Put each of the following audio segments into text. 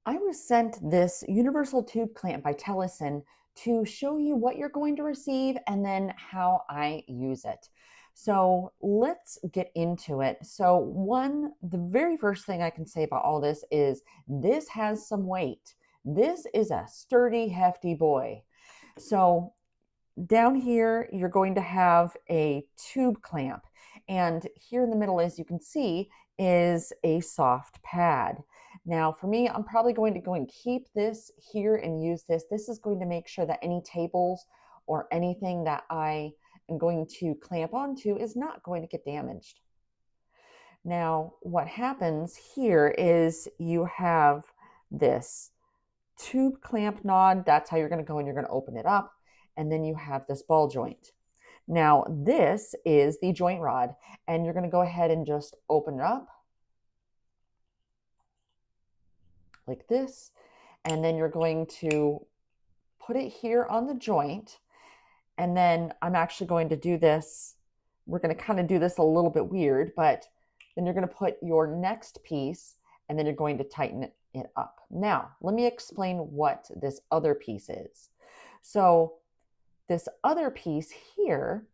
I was sent this universal tube clamp by Tellison to show you what you're going to receive and then how I use it. So let's get into it. So the very first thing I can say about all this has some weight. This is a sturdy, hefty boy. So down here, you're going to have a tube clamp. And here in the middle, as you can see, is a soft pad. Now, for me, I'm probably going to go and keep this here and use this. This is going to make sure that any tables or anything that I am going to clamp onto is not going to get damaged. Now, what happens here is you have this tube clamp nod. That's how you're going to go and you're going to open it up. And then you have this ball joint. Now, this is the joint rod, and you're going to go ahead and just open it up like this, and then you're going to put it here on the joint, and then I'm actually going to do this. We're going to kind of do this a little bit weird, but then you're going to put your next piece, and then you're going to tighten it up. Now, let me explain what this other piece is. So this other piece here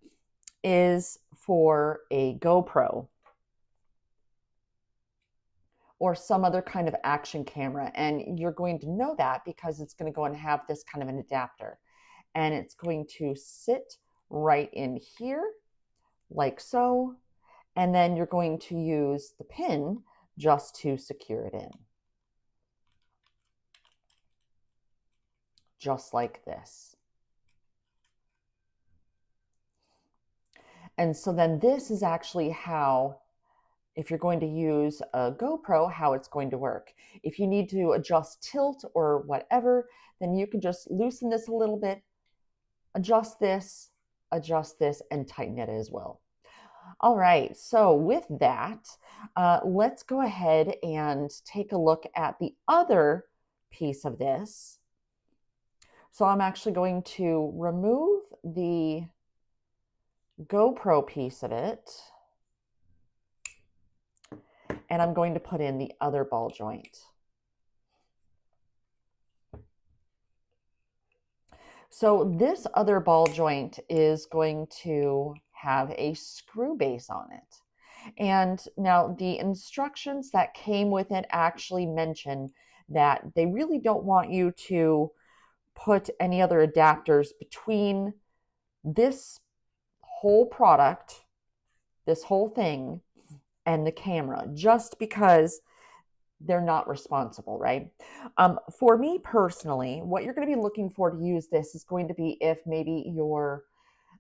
is for a GoPro or some other kind of action camera. And you're going to know that because it's going to go and have this kind of an adapter. And it's going to sit right in here, like so. And then you're going to use the pin just to secure it in. Just like this. And so then this is actually how, if you're going to use a GoPro, how it's going to work. If you need to adjust tilt or whatever, then you can just loosen this a little bit, adjust this, and tighten it as well. All right, so with that, let's go ahead and take a look at the other piece of this. So I'm actually going to remove the GoPro piece of it, and I'm going to put in the other ball joint. So this other ball joint is going to have a screw base on it. And now the instructions that came with it actually mention that they really don't want you to put any other adapters between this whole product, this whole thing, and the camera, just because they're not responsible, right? For me personally, what you're going to be looking for to use this is going to be if maybe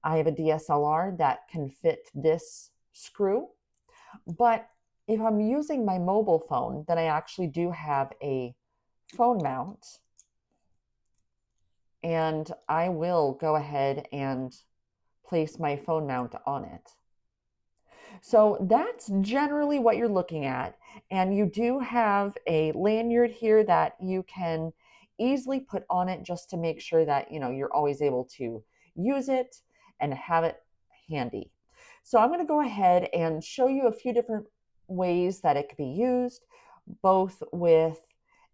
I have a DSLR that can fit this screw, but if I'm using my mobile phone, then I actually do have a phone mount, and I will go ahead and place my phone mount on it. So that's generally what you're looking at. And you do have a lanyard here that you can easily put on it just to make sure that, you're always able to use it and have it handy. So I'm going to go ahead and show you a few different ways that it could be used, both with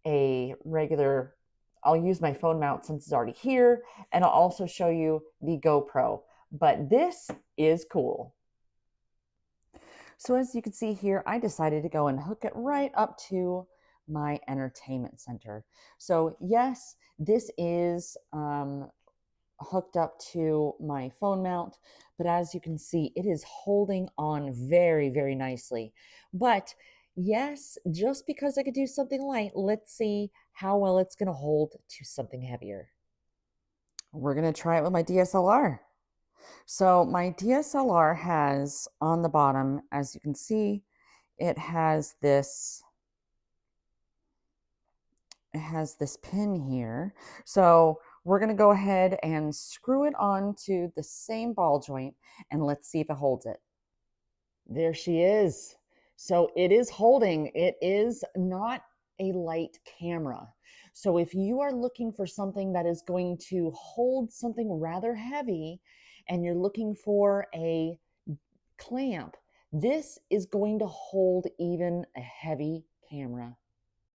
a regular, I'll use my phone mount since it's already here, and I'll also show you the GoPro. But this is cool. So as you can see here, I decided to go and hook it right up to my entertainment center. So yes, this is hooked up to my phone mount, but as you can see, it is holding on very, very nicely. But yes, just because I could do something light, let's see how well it's going to hold to something heavier. We're going to try it with my DSLR. So my DSLR has on the bottom, as you can see, it has this pin here. So we're going to go ahead and screw it onto the same ball joint, and let's see if it holds it. There she is. So it is holding. It is not a light camera. So if you are looking for something that is going to hold something rather heavy, and you're looking for a clamp, this is going to hold even a heavy camera